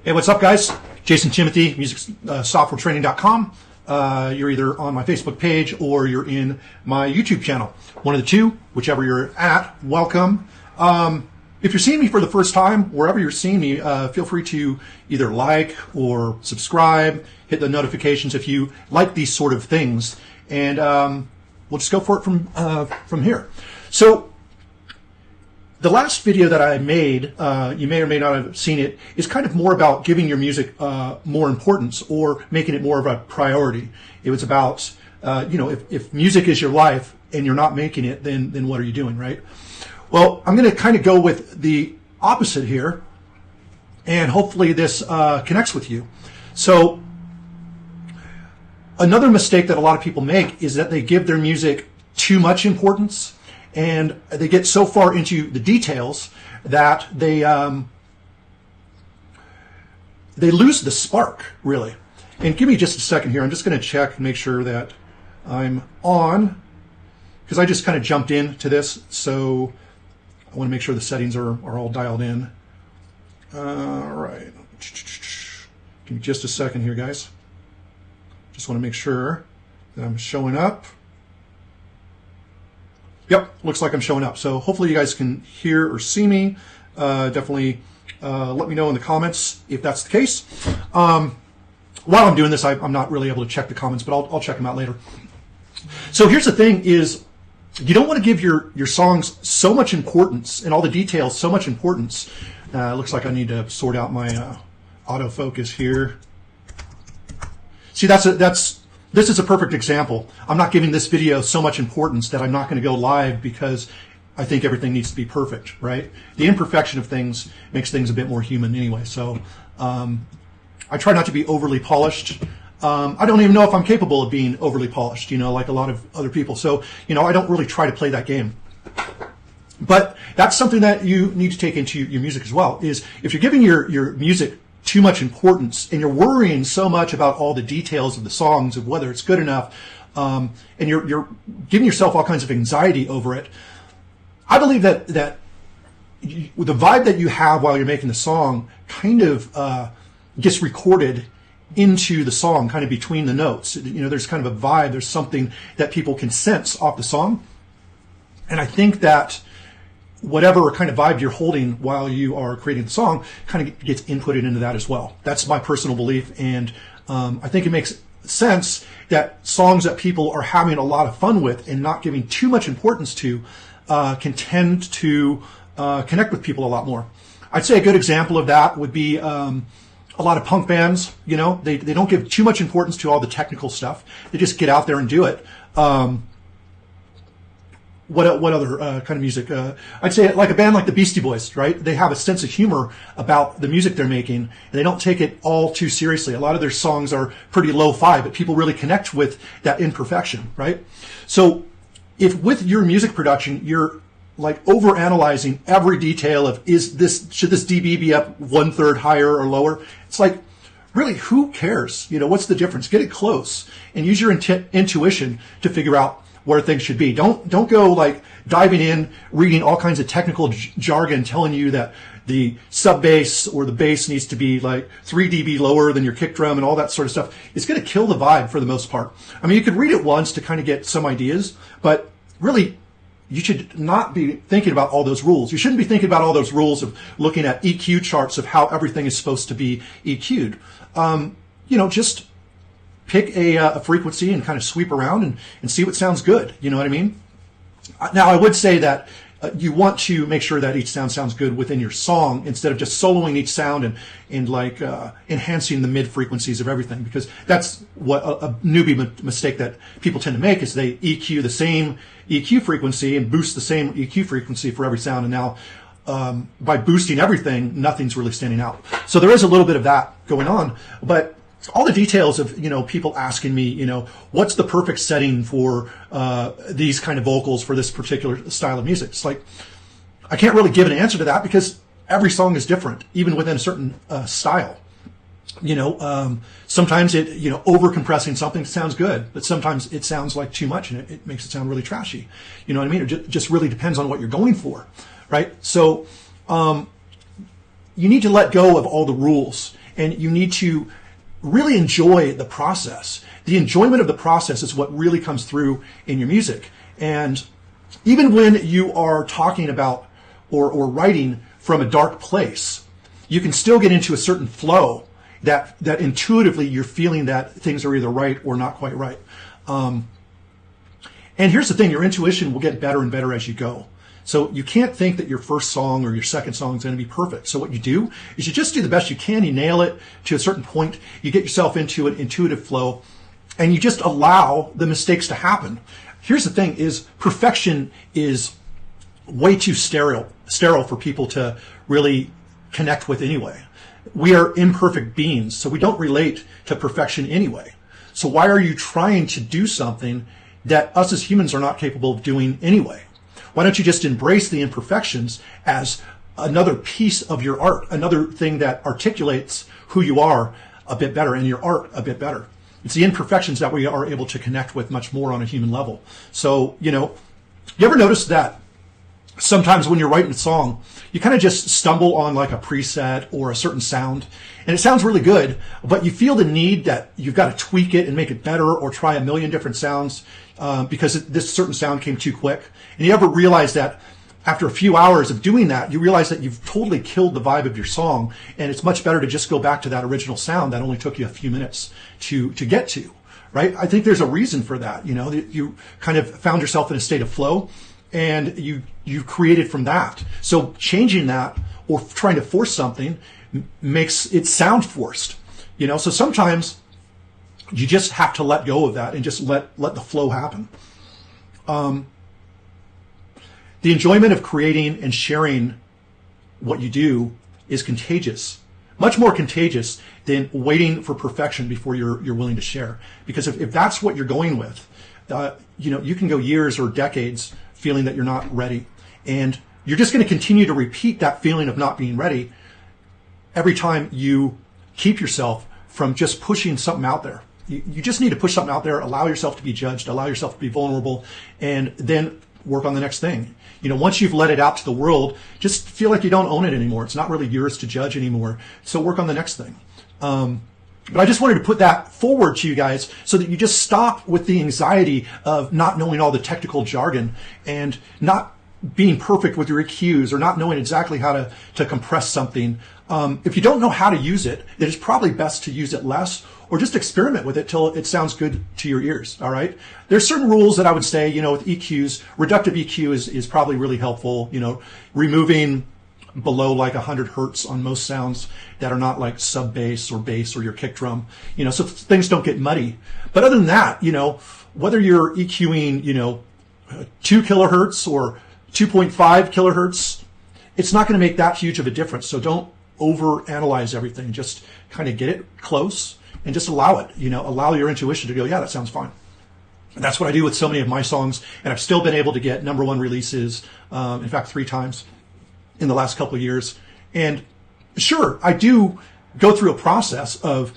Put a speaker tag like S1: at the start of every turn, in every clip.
S1: Hey, what's up, guys? Jason Timothy, musicsoftwaretraining.com. You're either on my Facebook page or you're in my YouTube channel. One of the two, whichever you're at, welcome. If you're seeing me for the first time, wherever you're seeing me, feel free to either like or subscribe, hit the notifications if you like these sort of things, and we'll just go for it from here. So, the last video that I made, you may or may not have seen it, is kind of more about giving your music more importance or making it more of a priority. It was about, if music is your life and you're not making it, then what are you doing, right? Well, I'm going to kind of go with the opposite here, and hopefully this connects with you. So, another mistake that a lot of people make is that they give their music too much importance. And they get so far into the details that they lose the spark, really. And give me just a second here. I'm just going to check and make sure that I'm on, because I just kind of jumped into this, so I want to make sure the settings are all dialed in. All right. Give me just a second here, guys. Just want to make sure that I'm showing up. Yep, looks like I'm showing up. So hopefully you guys can hear or see me. Definitely let me know in the comments if that's the case. While I'm doing this, I'm not really able to check the comments, but I'll check them out later. So here's the thing is, you don't want to give your songs so much importance and all the details so much importance. Looks like I need to sort out my autofocus here. See, this is a perfect example. I'm not giving this video so much importance that I'm not going to go live because I think everything needs to be perfect, right? The imperfection of things makes things a bit more human anyway. So I try not to be overly polished. I don't even know if I'm capable of being overly polished, like a lot of other people. So, I don't really try to play that game. But that's something that you need to take into your music as well, is if you're giving your music too much importance and you're worrying so much about all the details of the songs, of whether it's good enough, and you're giving yourself all kinds of anxiety over it, I believe that the vibe that you have while you're making the song kind of gets recorded into the song, kind of between the notes. There's kind of a vibe, there's something that people can sense off the song. And I think that whatever kind of vibe you're holding while you are creating the song kind of gets inputted into that as well. That's my personal belief, and I think it makes sense that songs that people are having a lot of fun with and not giving too much importance to can tend to connect with people a lot more. I'd say a good example of that would be a lot of punk bands. They don't give too much importance to all the technical stuff. They just get out there and do it. What other kind of music? I'd say like a band like the Beastie Boys, right? They have a sense of humor about the music they're making, and they don't take it all too seriously. A lot of their songs are pretty lo-fi, but people really connect with that imperfection, right? So if with your music production, you're like over-analyzing every detail of should this dB be up 1/3 higher or lower? It's like, really, who cares? What's the difference? Get it close and use your intuition to figure out where things should be. Don't go like diving in, reading all kinds of technical jargon telling you that the sub bass or the bass needs to be like 3 dB lower than your kick drum and all that sort of stuff. It's going to kill the vibe for the most part. I mean, you could read it once to kind of get some ideas, but really, you should not be thinking about all those rules. You shouldn't be thinking about all those rules of looking at EQ charts of how everything is supposed to be EQ'd. Just pick a frequency and kind of sweep around and see what sounds good. You know what I mean? Now, I would say that you want to make sure that each sound sounds good within your song instead of just soloing each sound and like enhancing the mid frequencies of everything, because that's what a newbie mistake that people tend to make is they EQ the same EQ frequency and boost the same EQ frequency for every sound, and now by boosting everything, nothing's really standing out. So there is a little bit of that going on, but all the details of, people asking me, what's the perfect setting for these kind of vocals for this particular style of music? It's like, I can't really give an answer to that because every song is different, even within a certain style. Sometimes over compressing something sounds good, but sometimes it sounds like too much and it makes it sound really trashy. You know what I mean? It just really depends on what you're going for, right? So you need to let go of all the rules and you need to really enjoy the process. The enjoyment of the process is what really comes through in your music. And even when you are talking about or writing from a dark place, you can still get into a certain flow that intuitively you're feeling that things are either right or not quite right. And here's the thing, your intuition will get better and better as you go. So you can't think that your first song or your second song is going to be perfect. So what you do is you just do the best you can. You nail it to a certain point. You get yourself into an intuitive flow, and you just allow the mistakes to happen. Here's the thing, is perfection is way too sterile for people to really connect with anyway. We are imperfect beings, so we don't relate to perfection anyway. So why are you trying to do something that us as humans are not capable of doing anyway? Why don't you just embrace the imperfections as another piece of your art, another thing that articulates who you are a bit better and your art a bit better? It's the imperfections that we are able to connect with much more on a human level. So, you ever notice that sometimes when you're writing a song, you kind of just stumble on like a preset or a certain sound, and it sounds really good, but you feel the need that you've got to tweak it and make it better or try a million different sounds because this certain sound came too quick. And you ever realize that after a few hours of doing that, you realize that you've totally killed the vibe of your song, and it's much better to just go back to that original sound that only took you a few minutes to get to, right? I think there's a reason for that. You kind of found yourself in a state of flow, and you created from that. So changing that or trying to force something makes it sound forced. So sometimes you just have to let go of that and just let the flow happen. The enjoyment of creating and sharing what you do is contagious, much more contagious than waiting for perfection before you're willing to share. Because if that's what you're going with, you can go years or decades feeling that you're not ready, and you're just going to continue to repeat that feeling of not being ready every time you keep yourself from just pushing something out there. You just need to push something out there, allow yourself to be judged, allow yourself to be vulnerable, and then work on the next thing. Once you've let it out to the world, just feel like you don't own it anymore. It's not really yours to judge anymore. So work on the next thing. But I just wanted to put that forward to you guys so that you just stop with the anxiety of not knowing all the technical jargon and not being perfect with your EQs or not knowing exactly how to compress something. If you don't know how to use it, it is probably best to use it less or just experiment with it till it sounds good to your ears, all right? There's certain rules that I would say, with EQs. Reductive EQ is probably really helpful, removing below like 100 hertz on most sounds that are not like sub bass or bass or your kick drum, so things don't get muddy. But other than that, whether you're EQing, 2 kilohertz or 2.5 kilohertz, it's not going to make that huge of a difference. So don't over analyze everything. Just kind of get it close and just allow it, allow your intuition to go, yeah, that sounds fine. And that's what I do with so many of my songs. And I've still been able to get #1 releases, in fact, 3 times in the last couple of years. And sure, I do go through a process of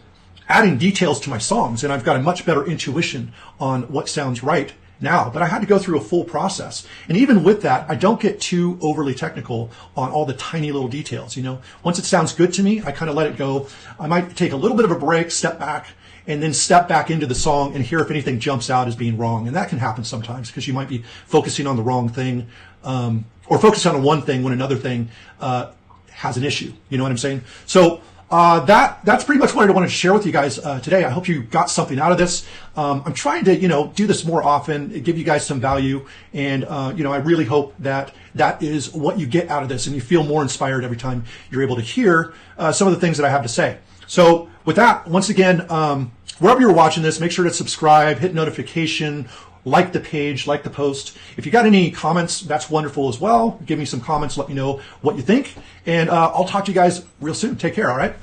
S1: adding details to my songs, and I've got a much better intuition on what sounds right now, but I had to go through a full process. And even with that, I don't get too overly technical on all the tiny little details. Once it sounds good to me, I kind of let it go. I might take a little bit of a break, step back, and then step back into the song and hear if anything jumps out as being wrong. And that can happen sometimes because you might be focusing on the wrong thing, or focusing on one thing when another thing has an issue. You know what I'm saying? So that's pretty much what I wanted to share with you guys today. I hope you got something out of this. I'm trying to, do this more often, give you guys some value, and I really hope that that is what you get out of this, and you feel more inspired every time you're able to hear some of the things that I have to say. So with that, once again, wherever you're watching this, make sure to subscribe, hit notification, like the page, like the post. If you got any comments, that's wonderful as well. Give me some comments, let me know what you think, and I'll talk to you guys real soon. Take care, all right?